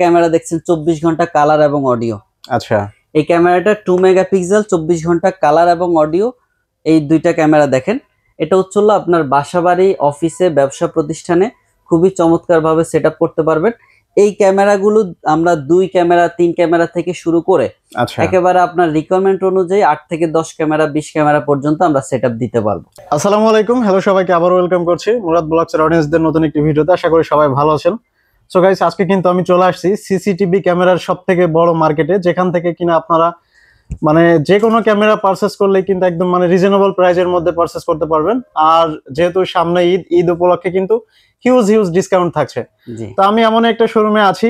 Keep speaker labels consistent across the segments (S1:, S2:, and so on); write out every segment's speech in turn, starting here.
S1: Camera দেখছেন 24 ঘন্টা colour এবং অডিও।
S2: আচ্ছা,
S1: এই ক্যামেরাটা 2 মেগাপিক্সেল, 24 ঘন্টা কালার এবং অডিও, এই দুইটা ক্যামেরা দেখেন। এটা হচ্ছে আপনার বাসাবাড়ি, অফিসে, ব্যবসা প্রতিষ্ঠানে খুবই চমৎকার ভাবে সেটআপ করতে পারবেন। এই ক্যামেরাগুলো আমরা 2 ক্যামেরা 3 ক্যামেরা থেকে শুরু করে একেবারে আপনার রিকোয়ারমেন্ট অনুযায়ী 8 থেকে 10 ক্যামেরা 20 ক্যামেরা পর্যন্ত আমরা সেটআপ দিতে পারবো।
S2: আসসালামু আলাইকুম, হ্যালো সবাইকে আবার ওয়েলকাম করছি মুরাদ ব্লগসের অডিয়েন্সদের নতুন একটি ভিডিওতে। আশা করি সবাই ভালো আছেন। সো গাইস, আজকে কিন্তু আমি চলে আসছি সিসিটিভি ক্যামেরার সবথেকে বড় মার্কেটে, যেখান থেকে কিনা আপনারা মানে যে কোনো ক্যামেরা পারচেজ করলে কিন্তু একদম মানে রিজনেবল প্রাইসের মধ্যে পারচেজ করতে পারবেন। আর যেহেতু সামনে ঈদ উপলক্ষে কিন্তু হিউজ ডিসকাউন্ট থাকছে। তো আমি এমন একটা শোরুমে আছি,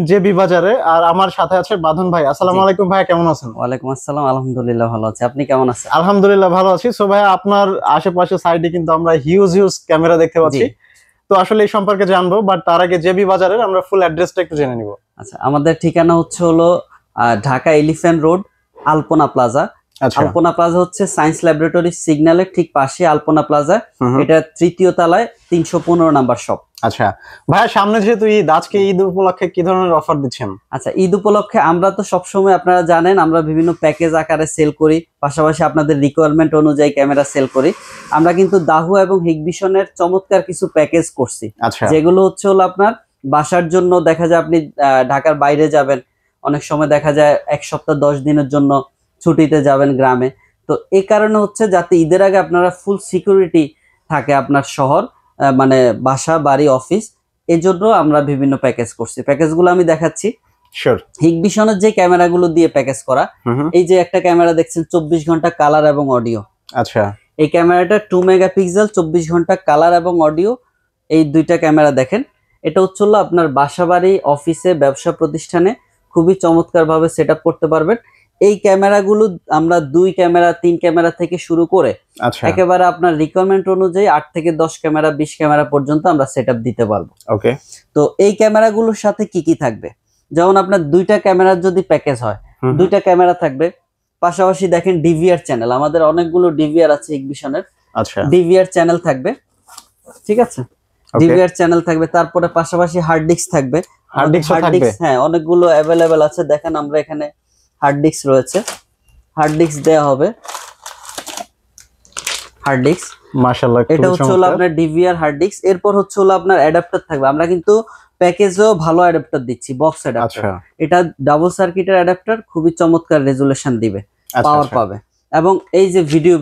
S2: জেবি বাজারে, আর আমার সাথে আছে বাঁধন ভাই। আসসালামু আলাইকুম ভাই, কেমন আছেন?
S1: ওয়ালাইকুম আসসালাম, আলহামদুলিল্লাহ ভালো আছি। আপনি কেমন আছেন?
S2: আলহামদুলিল্লাহ ভালো আছি। সো ভাই, আপনার আশেপাশে সাইডে কিন্তু আমরা হিউজ ক্যামেরা দেখতে পাচ্ছি। তো আসলে এই সম্পর্কে জানবো, বাট তার আগে জেবি বাজারের আমরা ফুল অ্যাড্রেসটা একটু জেনে নিব।
S1: আচ্ছা, আমাদের ঠিকানা হলো ঢাকা এলিফ্যান্ট রোড, আলপনা প্লাজা। আলপনা প্লাজা হচ্ছে সায়েন্স ল্যাবরেটরি সিগন্যালের ঠিক পাশে আলপনা প্লাজা। এটা 3য় তলায় 315 নাম্বার শপ।
S2: আচ্ছা ভাইয়া, সামনে যেহেতু ঈদ, আজকে ঈদ উপলক্ষে কি ধরনের অফার দিচ্ছেন?
S1: আচ্ছা, ঈদ উপলক্ষে আমরা তো সবসময়, আপনারা জানেন, আমরা বিভিন্ন প্যাকেজ আকারে সেল করি, পাশাপাশি আপনাদের রিকোয়ারমেন্ট অনুযায়ী ক্যামেরা সেল করি। আমরা কিন্তু দাহু এবং হিগভিশনের চমৎকার কিছু প্যাকেজ করছি, যেগুলো হচ্ছে আপনার বাসার জন্য। দেখা যায় আপনি ঢাকার বাইরে যাবেন, অনেক সময় দেখা যায় 1 সপ্তাহ 10 দিনের জন্য ছুটিতে যাবেন গ্রামে। তো এই কারণে হচ্ছে যাতে ঈদের আগে আপনারা ফুল সিকিউরিটি থাকে আপনার শহর, মানে বাসা, বাড়ি, অফিস, এই জন্য আমরা বিভিন্ন প্যাকেজ করছি। প্যাকেজগুলো আমি দেখাচ্ছি। হিগভিশনের যে ক্যামেরাগুলো দিয়ে প্যাকেজ করা, এই যে একটা ক্যামেরা দেখছেন 24 ঘন্টা কালার এবং অডিও।
S2: আচ্ছা,
S1: এই ক্যামেরাটা 2 মেগাপিক্সেল, 24 ঘন্টা কালার এবং অডিও, এই দুইটা ক্যামেরা দেখেন। এটা হচ্ছে আপনার বাসাবাড়ি, অফিসে, ব্যবসা প্রতিষ্ঠানে খুবই চমৎকার ভাবে সেটআপ করতে পারবেন। এই ক্যামেরাগুলো আমরা 2 ক্যামেরা 3 ক্যামেরা থেকে শুরু করে একেবারে আপনার রিকোয়ারমেন্ট অনুযায়ী 8 থেকে 10 ক্যামেরা 20 ক্যামেরা পর্যন্ত আমরা সেটআপ দিতে পারবো।
S2: ওকে,
S1: তো এই ক্যামেরাগুলোর সাথে কি কি থাকবে? যেমন আপনার 2টা ক্যামেরার যদি প্যাকেজ হয়, 2টা ক্যামেরা থাকবে, পাশাপাশি দেখেন ডিভিআর চ্যানেল, আমাদের অনেকগুলো ডিভিআর আছে হিগভিশনের।
S2: আচ্ছা,
S1: ডিভিআর চ্যানেল থাকবে, ঠিক আছে, ডিভিআর চ্যানেল থাকবে। তারপরে পাশাপাশি হার্ড ডিস্ক থাকবে। হ্যাঁ, অনেকগুলো অ্যাভেলেবেল আছে। দেখেন আমরা এখানে হার্ড ডিস্ক রয়েছে, হার্ড ডিস্ক দেওয়া হবে। হার্ড ডিস্ক
S2: মাশাআল্লাহ,
S1: এটা হচ্ছে আপনার ডিভিআর হার্ড ডিস্ক। এরপর হচ্ছে আপনার অ্যাডাপ্টার থাকবে। আমরা কিন্তু প্যাকেজেও ভালো অ্যাডাপ্টার দিচ্ছি, বক্স অ্যাডাপ্টার। এটা ডাবল সার্কিটের অ্যাডাপ্টার, খুবই চমৎকার রেজুলেশন দিবে, পাওয়ার পাবে। এবং এই যে ভিডিও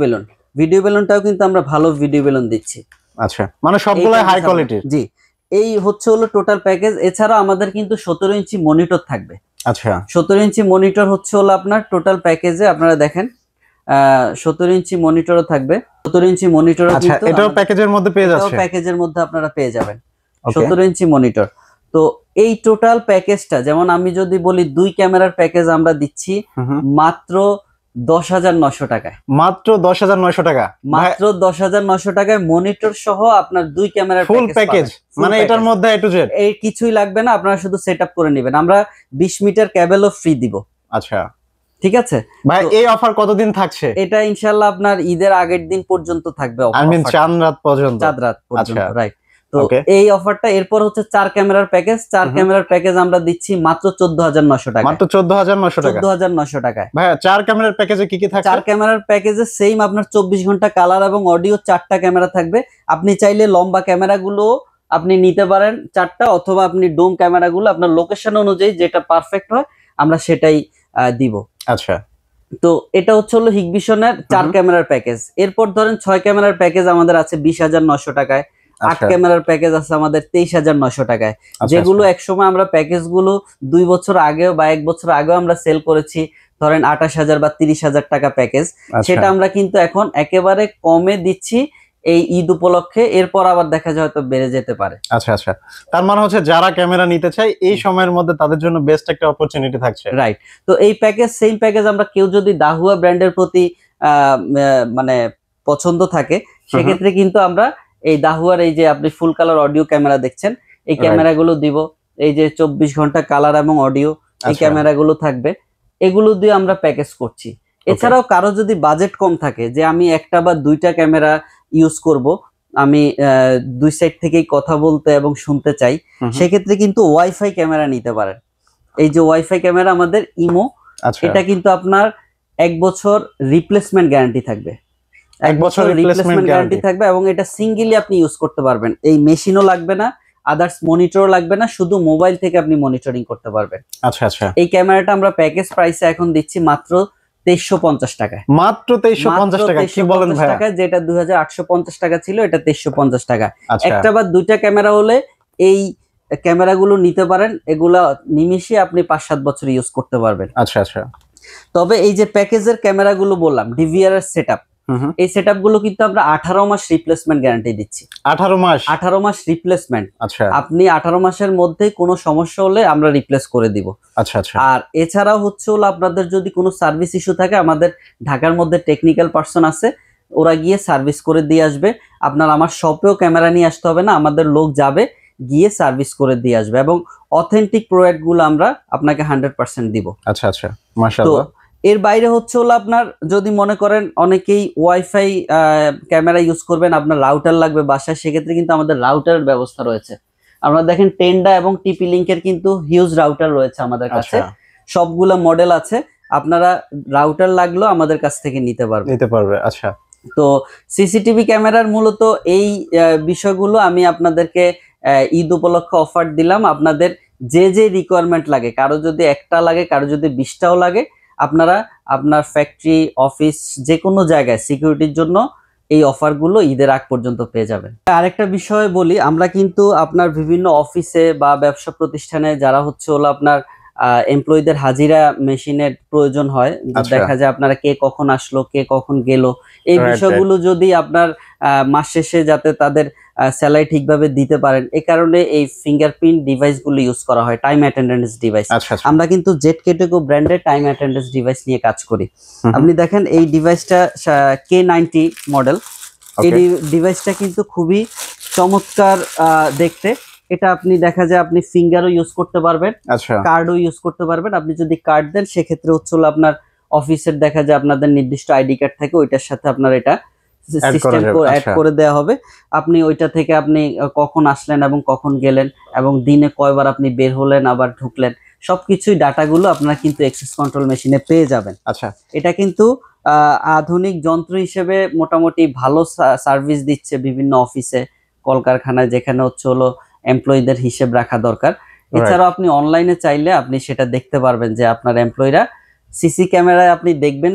S1: বেলুনটাও কিন্তু আমরা ভালো ভিডিও বেলুন দিচ্ছি।
S2: আচ্ছা, মানে সবগুলাই হাই কোয়ালিটির।
S1: জি, এই হচ্ছে টোটাল প্যাকেজ। এছাড়া আমাদের কিন্তু 17 ইঞ্চি মনিটর থাকবে।
S2: আচ্ছা,
S1: 17 ইঞ্চি মনিটর হচ্ছে আপনার টোটাল প্যাকেজে। আপনারা দেখেন 17 ইঞ্চি মনিটরও থাকবে। 17 ইঞ্চি মনিটর কিন্তু
S2: এটাও প্যাকেজের মধ্যে পেয়ে যাচ্ছে।
S1: প্যাকেজের মধ্যে আপনারা পেয়ে যাবেন 17 ইঞ্চি মনিটর। তো এই টোটাল প্যাকেজটা, যেমন আমি যদি বলি 2 ক্যামেরার প্যাকেজ আমরা দিচ্ছি মাত্র 10,900 টাকায়।
S2: মাত্র 10,900 টাকা,
S1: মাত্র 10,900 টাকায় মনিটর সহ আপনার 2 ক্যামেরার
S2: ফুল প্যাকেজ। মানে এটার মধ্যে এ টু জেড
S1: এই কিছুই লাগবে না, আপনারা শুধু সেটআপ করে নেবেন। আমরা 20 মিটার কেবলও ফ্রি দিব।
S2: আচ্ছা,
S1: ঠিক আছে
S2: ভাই, এই অফার কতদিন থাকছে?
S1: এটা ইনশাআল্লাহ আপনার ঈদের আগের দিন পর্যন্ত থাকবে।
S2: চাঁদ রাত পর্যন্ত।
S1: রাইট। তো এই অফারটা এরপর হচ্ছে 4 ক্যামেরার প্যাকেজ। 4 ক্যামেরার প্যাকেজ আমরা দিচ্ছি মাত্র 14,900 টাকা।
S2: মাত্র 14,900 টাকা।
S1: 14,900 টাকায়।
S2: ভাই, 4 ক্যামেরার প্যাকেজে কি কি থাকছে?
S1: 4 ক্যামেরার প্যাকেজে সেম আপনার 24 ঘন্টা কালার এবং অডিও 4টা ক্যামেরা থাকবে। আপনি চাইলে লম্বা ক্যামেরাগুলো আপনি নিতে পারেন 4টা, অথবা আপনি ডোম ক্যামেরাগুলো আপনার লোকেশন অনুযায়ী যেটা পারফেক্ট হয় আমরা সেটাই দিব।
S2: আচ্ছা,
S1: তো এটা হচ্ছে হিগভিশনের 4 ক্যামেরার প্যাকেজ। এরপর ধরেন 6 ক্যামেরার প্যাকেজ আমাদের আছে 20,900 টাকায়। 8 ক্যামেরার প্যাকেজ আছে আমাদের 23,900 টাকায়। যেগুলো একসময় আমরা প্যাকেজগুলো 2 বছর আগেও বা 1 বছর আগেও আমরা সেল করেছি, ধরেন 28,000 বা 30,000 টাকা প্যাকেজ। সেটা আমরা কিন্তু এখন একেবারে কমে দিচ্ছি এই ঈদ উপলক্ষে। এরপর আবার দেখা যায় হয়তো বেড়ে যেতে পারে।
S2: আচ্ছা, তার মানে হচ্ছে যারা ক্যামেরা নিতে চায় এই সময়ের মধ্যে তাদের জন্য বেস্ট একটা অপরচুনিটি থাকছে।
S1: রাইট। তো এই প্যাকেজ, সেম প্যাকেজ আমরা কেউ যদি দাহুয়া ব্র্যান্ডের প্রতি মানে পছন্দ থাকে, সেক্ষেত্রে কিন্তু আমরা এই দাহুয়ার এই যে আপনি ফুল কালার অডিও ক্যামেরা দেখছেন, এই ক্যামেরাগুলো দিব। এই যে 24 ঘন্টা কালার এবং অডিও, এই ক্যামেরাগুলো থাকবে। এগুলো দিয়ে আমরা প্যাকেজ করছি। এছাড়াও কারো যদি বাজেট কম থাকে, যে আমি একটা বা 2টা ক্যামেরা ইউজ করব, আমি দুই সাইড থেকেই কথা বলতে এবং শুনতে চাই, সেক্ষেত্রে কিন্তু ওয়াইফাই ক্যামেরা নিতে পারেন। এই যে ওয়াইফাই ক্যামেরা আমাদের ইমো,
S2: আচ্ছা,
S1: এটা কিন্তু আপনার 1 বছর রিপ্লেসমেন্ট গ্যারান্টি থাকবে।
S2: 1 বছর
S1: রিপ্লেসমেন্ট গ্যারান্টি থাকবে এবং এটা সিঙ্গেলি আপনি ইউজ করতে পারবেন। এই মেশিনও লাগবে না, আদার্স মনিটরও লাগবে না, শুধু মোবাইল থেকে আপনি মনিটরিং করতে পারবেন।
S2: আচ্ছা আচ্ছা,
S1: এই ক্যামেরাটা আমরা প্যাকেজ প্রাইসে এখন দিচ্ছি মাত্র 2350 টাকায়।
S2: মাত্র 2350 টাকা? কি বলেন ভাই?
S1: যেটা 2850 টাকা ছিল, এটা 2350 টাকা।
S2: আচ্ছা,
S1: একটা বা দুইটা ক্যামেরা হলে এই ক্যামেরাগুলো নিতে পারেন, এগুলা নিমিশে আপনি 5-7 বছর ইউজ করতে পারবেন।
S2: আচ্ছা আচ্ছা।
S1: তবে এই যে প্যাকেজের ক্যামেরাগুলো বললাম, ডিভিআর এর সেটআপ, এই সেটআপ গুলো কিন্তু আমরা 18 মাস রিপ্লেসমেন্ট গ্যারান্টি দিচ্ছি।
S2: 18 মাস?
S1: 18 মাস রিপ্লেসমেন্ট।
S2: আচ্ছা,
S1: আপনি 18 মাসের মধ্যে কোনো সমস্যা হলে আমরা রিপ্লেস করে দিব।
S2: আচ্ছা আচ্ছা।
S1: আর এছাড়াও হচ্ছে হলো আপনাদের যদি কোনো সার্ভিস ইস্যু থাকে, আমাদের ঢাকার মধ্যে টেকনিক্যাল পার্সন আছে, ওরা গিয়ে সার্ভিস করে দিয়ে আসবে। আপনার আমার শপেও ক্যামেরা নিয়ে আসতে হবে না, আমাদের লোক যাবে, গিয়ে সার্ভিস করে দিয়ে আসবে এবং অথেন্টিক প্রোডাক্ট গুলো আমরা আপনাকে 100% দিব।
S2: আচ্ছা আচ্ছা, মাশাআল্লাহ।
S1: এর বাইরে হচ্ছে হলো আপনার যদি মনে করেন অনেকেই ওয়াইফাই ক্যামেরা ইউজ করবেন, আপনার রাউটার লাগবে বাসায়, সেক্ষেত্রে কিন্তু আমাদের রাউটারের ব্যবস্থা রয়েছে। আমরা দেখেন টেন্ডা এবং টিপি লিঙ্কের কিন্তু হিউজ রাউটার রয়েছে আমাদের কাছে, সবগুলা মডেল আছে। আপনারা রাউটার লাগলেও আমাদের কাছ থেকে নিতে পারবে।
S2: আচ্ছা।
S1: তো সিসিটিভি ক্যামেরার মূলত এই বিষয়গুলো আমি আপনাদেরকে ঈদ উপলক্ষে অফার দিলাম। আপনাদের যে যে রিকোয়ারমেন্ট লাগে, কারো যদি একটা লাগে, কারো যদি 20টাও লাগে, আপনারা আপনার ফ্যাক্টরি, অফিস, যে কোনো জায়গায় সিকিউরিটির জন্য এই অফারগুলো ঈদের আগ পর্যন্ত পেয়ে যাবেন। আরেকটা বিষয় বলি, আমরা কিন্তু আপনার বিভিন্ন অফিসে বা ব্যবসা প্রতিষ্ঠানে যারা হচ্ছে হলো আপনার এমপ্লয়ীদের হাজিরা মেশিনের প্রয়োজন হয়, দেখা যায় আপনারা কে কখন আসলো, কে কখন গেল, এই বিষয়গুলো যদি আপনার মাস শেষে যাতে তাদের স্যালারি ঠিকভাবে দিতে পারেন, এই কারণে এই ফিঙ্গারপ্রিন্ট ডিভাইসগুলো ইউজ করা হয়, টাইম অ্যাটেন্ডেন্স ডিভাইস। আমরা কিন্তু জেড কেটেগো ব্র্যান্ডের টাইম অ্যাটেন্ডেন্স ডিভাইস নিয়ে কাজ করি। আপনি দেখেন এই ডিভাইসটা K90 মডেল, এই ডিভাইসটা কিন্তু খুবই চমৎকার দেখতে। এটা আপনি দেখা যায় আপনি ফিঙ্গারও ইউজ করতে পারবেন, কার্ডও ইউজ করতে পারবেন। আপনি যদি কার্ড দেন সেক্ষেত্রে হচ্ছে হলো আপনার অফিসের দেখা যায় আপনাদের নির্দিষ্ট আইডি কার্ড থাকে, ওইটার সাথে আপনার এটা সিস্টেম অ্যাড করে দেওয়া হবে। আপনি ওইটা থেকে আপনি কখন আসলেন এবং কখন গেলেন এবং দিনে কয়বার আপনি বের হলেন আবার ঢুকলেন, সবকিছুই ডাটাগুলো আপনারা কিন্তু অ্যাক্সেস কন্ট্রোল মেশিনে পেয়ে যাবেন।
S2: আচ্ছা,
S1: এটা কিন্তু আধুনিক যন্ত্র হিসেবে মোটামুটি ভালো সার্ভিস দিচ্ছে বিভিন্ন অফিসে, কলকারখানায়, যেখানে হচ্ছে হলো এমপ্লয়ীদের হিসেব রাখা দরকার। এছাড়াও আপনি অনলাইনে চাইলে আপনি সেটা দেখতে পারবেন যে আপনার এমপ্লয়ীরা সিসি ক্যামেরায় আপনি দেখবেন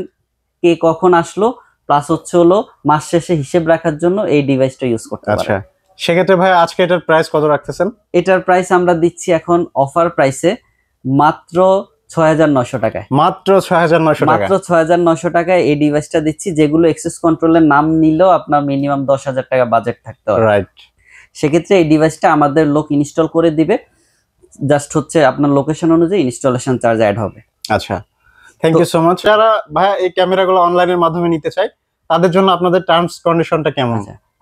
S1: কে কখন আসলো, প্লাস হচ্ছে হলো মাস শেষে হিসেব রাখার জন্য এই ডিভাইসটা ইউজ করতে পারেন।
S2: আচ্ছা, সেক্ষেত্রে ভাই আজকে এটার প্রাইস কত রাখতেছেন?
S1: এটার প্রাইস আমরা দিচ্ছি এখন অফার প্রাইসে মাত্র 6900 টাকায়।
S2: মাত্র 6900 টাকা?
S1: মাত্র 6900 টাকায় এই ডিভাইসটা দিচ্ছি, যেগুলো এক্সেস কন্ট্রোলের নাম নিলেও আপনার মিনিমাম 10,000 টাকা বাজেট থাকতে হবে।
S2: রাইট।
S1: সেক্ষেত্রে এই ডিভাইসটা আমাদের লোক ইনস্টল করে দিবে, জাস্ট হচ্ছে আপনার লোকেশন অনুযায়ী ইনস্টলেশন চার্জ অ্যাড হবে।
S2: আচ্ছা, থ্যাংক ইউ সো মাচ। যারা ভাই এই ক্যামেরাগুলো অনলাইনের মাধ্যমে নিতে চায় তাদের জন্য আপনাদের টার্মস কন্ডিশনটা কেমন?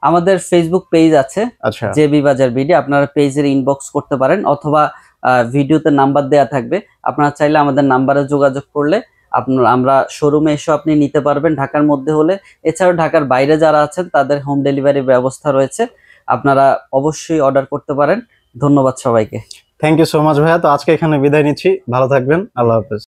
S1: আমাদের ফেসবুক পেজ আছে,
S2: আচ্ছা,
S1: জেবি বাজার বিডি, আপনারা পেজের ইনবক্স করতে পারেন অথবা ভিডিওতে নাম্বার দেয়া থাকবে, আপনারা চাইলে আমাদের নাম্বারে যোগাযোগ করলে আমরা শোরুমে এসে আপনি নিতে পারবেন ঢাকার মধ্যে হলে। এছাড়াও ঢাকার বাইরে যারা আছেন তাদের হোম ডেলিভারির ব্যবস্থা রয়েছে, আপনারা অবশ্যই অর্ডার করতে পারেন। ধন্যবাদ সবাইকে।
S2: থ্যাংক ইউ সো মাচ ভাইয়া। তো আজকে এখানে বিদায় নিচ্ছি, ভালো থাকবেন, আল্লাহ হাফেজ।